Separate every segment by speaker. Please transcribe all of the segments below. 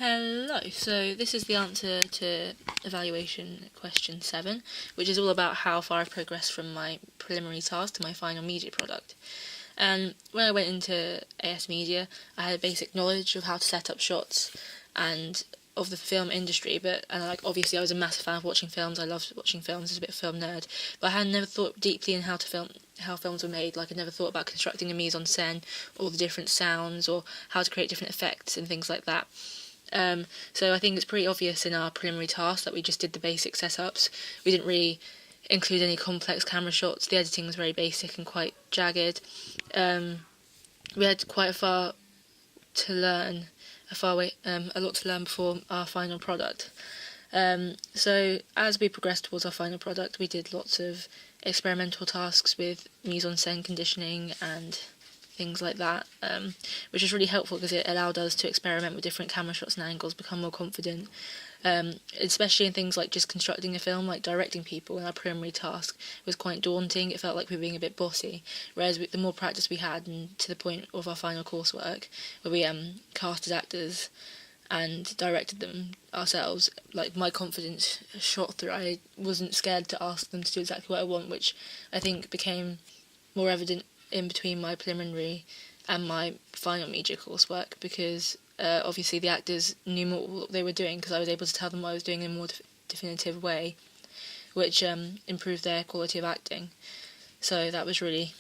Speaker 1: Hello, so this is the answer to evaluation question 7, which is all about how far I've progressed from my preliminary task to my final media product. And when I went into AS Media, I had a basic knowledge of how to set up shots and of the film industry, obviously I was a massive fan of watching films. I loved watching films as a bit of a film nerd, but I had never thought deeply in how films were made. Like, I never thought about constructing a mise en scène, or the different sounds, or how to create different effects and things like that. So I think it's pretty obvious in our preliminary task that we just did the basic setups. We didn't really include any complex camera shots. The editing was very basic and quite jagged. We had quite a lot to learn before our final product. So as we progressed towards our final product, we did lots of experimental tasks with mise-en-scène conditioning and things like that, which was really helpful because it allowed us to experiment with different camera shots and angles, become more confident, especially in things like just constructing a film. Like directing people in our preliminary task was quite daunting. It felt like we were being a bit bossy, whereas the more practice we had, and to the point of our final coursework where we casted actors and directed them ourselves, like, my confidence shot through. I wasn't scared to ask them to do exactly what I want, which I think became more evident in between my preliminary and my final media coursework, because obviously the actors knew more what they were doing because I was able to tell them what I was doing in a more definitive way, which improved their quality of acting. So that was really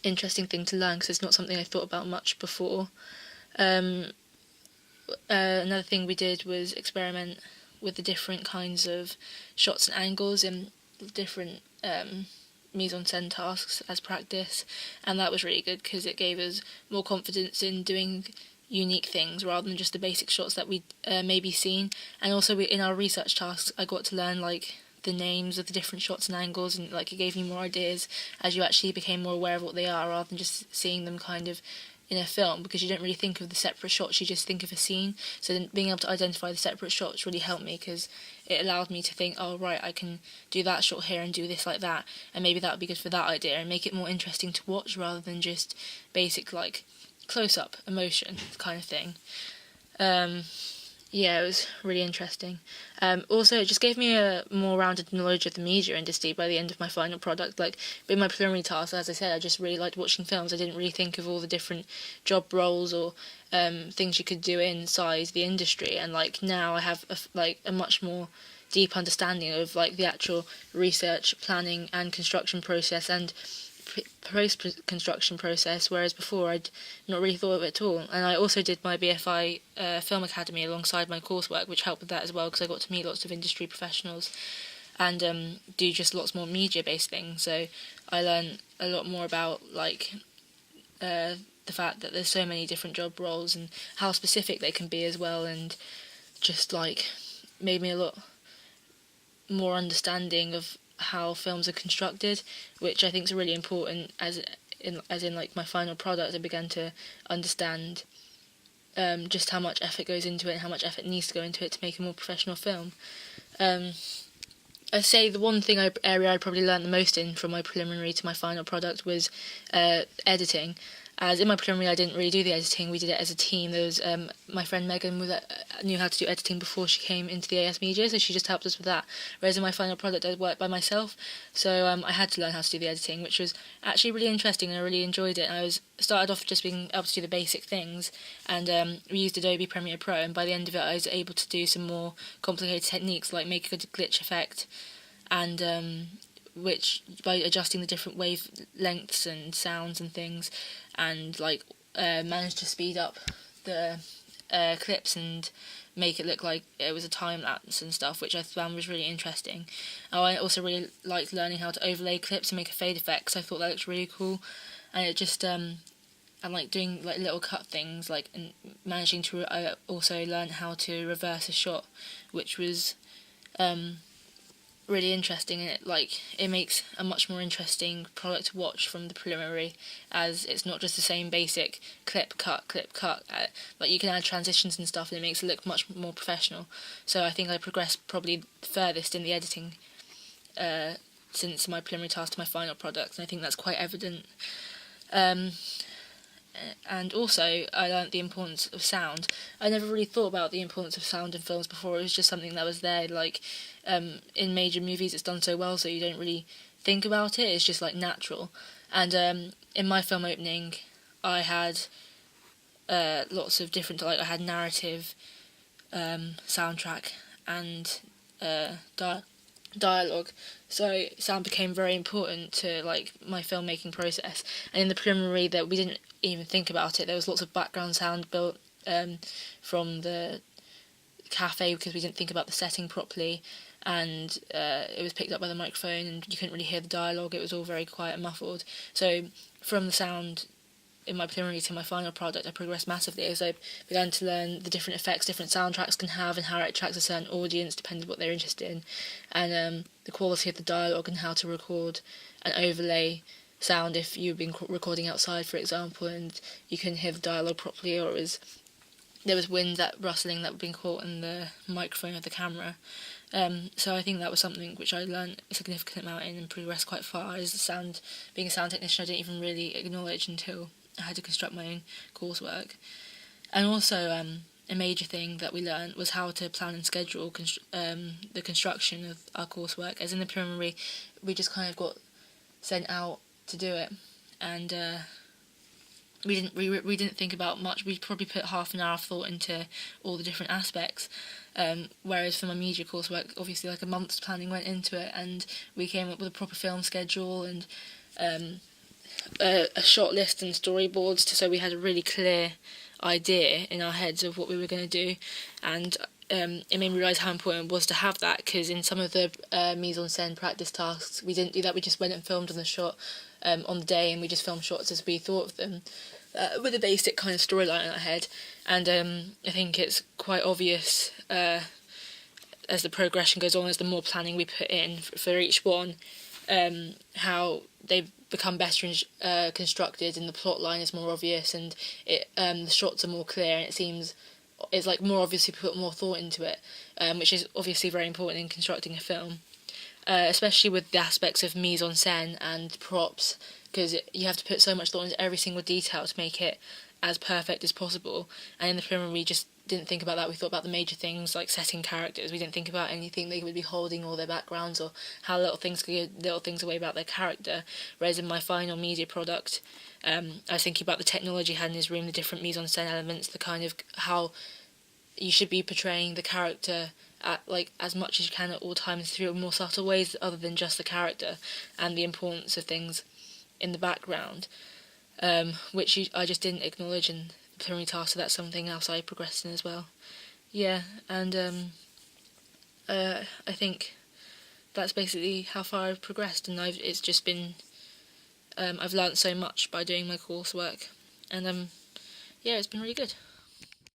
Speaker 1: interesting thing to learn because it's not something I thought about much before. Another thing we did was experiment with the different kinds of shots and angles in different mise-en-scène tasks as practice, and that was really good because it gave us more confidence in doing unique things rather than just the basic shots that we'd maybe seen. And also in our research tasks, I got to learn like the names of the different shots and angles, and like it gave me more ideas as you actually became more aware of what they are rather than just seeing them kind of in a film, because you don't really think of the separate shots, you just think of a scene. So then being able to identify the separate shots really helped me because it allowed me to think, oh right, I can do that shot here and do this like that, and maybe that would be good for that idea, and make it more interesting to watch rather than just basic like close-up emotion kind of thing. Yeah, it was really interesting. Also, it just gave me a more rounded knowledge of the media industry by the end of my final product. Like, in my preliminary task, as I said, I just really liked watching films. I didn't really think of all the different job roles or things you could do inside the industry. And like now, I have a much more deep understanding of like the actual research, planning, and construction process and post-construction process, whereas before I'd not really thought of it at all. And I also did my BFI Film Academy alongside my coursework, which helped with that as well, because I got to meet lots of industry professionals and do just lots more media-based things. So I learned a lot more about like the fact that there's so many different job roles and how specific they can be as well, and just like made me a lot more understanding of how films are constructed, which I think is really important. As in like my final product, I began to understand just how much effort goes into it and how much effort needs to go into it to make a more professional film. I'd say the one area I probably learned the most in from my preliminary to my final product was editing. As in my preliminary, I didn't really do the editing. We did it as a team. There was my friend Megan knew how to do editing before she came into the AS Media, so she just helped us with that. Whereas in my final product, I worked by myself, so I had to learn how to do the editing, which was actually really interesting, and I really enjoyed it. And I started off just being able to do the basic things, and we used Adobe Premiere Pro, and by the end of it, I was able to do some more complicated techniques, like make a good glitch effect, and which by adjusting the different wave lengths and sounds and things, and like managed to speed up the clips and make it look like it was a time lapse and stuff, which I found was really interesting. I also really liked learning how to overlay clips and make a fade effect, because I thought that looked really cool. And it just and like doing like little cut things, like, and managing to also learn how to reverse a shot, which was really interesting, and it makes a much more interesting product to watch from the preliminary, as it's not just the same basic clip cut. Like, you can add transitions and stuff, and it makes it look much more professional. So I think I progressed probably furthest in the editing since my preliminary task to my final product, and I think that's quite evident. and also I learnt the importance of sound. I never really thought about the importance of sound in films before. It was just something that was there, like in major movies it's done so well, so you don't really think about it. It's just like natural. And in my film opening, I had lots of different, like I had narrative, soundtrack, and dialogue. So sound became very important to like my filmmaking process. And in the preliminary, that we didn't even think about it. There was lots of background sound built from the cafe because we didn't think about the setting properly, and it was picked up by the microphone, and you couldn't really hear the dialogue. It was all very quiet and muffled. So from the sound in my preliminary to my final product, I progressed massively as I began to learn the different effects different soundtracks can have and how it attracts a certain audience depending on what they're interested in, and the quality of the dialogue and how to record and overlay sound if you've been recording outside, for example, and you couldn't hear the dialogue properly, or there was wind, that rustling that was being caught in the microphone of the camera. So I think that was something which I learned a significant amount in and progressed quite far. Being a sound technician, I didn't even really acknowledge until I had to construct my own coursework. And also a major thing that we learned was how to plan and schedule the construction of our coursework. As in the preliminary, we just kind of got sent out to do it, and we didn't think about much. We probably put half an hour of thought into all the different aspects, whereas for my media coursework, obviously like a month's planning went into it, and we came up with a proper film schedule and a shot list and storyboards, so we had a really clear idea in our heads of what we were going to do, and it made me realise how important it was to have that, because in some of the mise-en-scène practice tasks we didn't do that. We just went and filmed on the shot on the day, and we just filmed shots as we thought of them, with a basic kind of storyline in our head. And I think it's quite obvious as the progression goes on, as the more planning we put in for each one, how they've become better constructed, and the plot line is more obvious, and the shots are more clear, and it's like more obvious, you put more thought into it, which is obviously very important in constructing a film, especially with the aspects of mise-en-scène and props, because you have to put so much thought into every single detail to make it as perfect as possible. And in the preliminary, we just didn't think about that. We thought about the major things like setting characters. We didn't think about anything they would be holding, or their backgrounds, or how little things could give little things away about their character. Whereas in my final media product, I was thinking about the technology he had in his room, the different mise-en-scène elements, the kind of how you should be portraying the character at like as much as you can at all times through more subtle ways other than just the character, and the importance of things in the background, which I just didn't acknowledge in the preliminary task, so that's something else I progressed in as well. Yeah, and I think that's basically how far I've progressed, and it's just been I've learnt so much by doing my coursework, and yeah, it's been really good.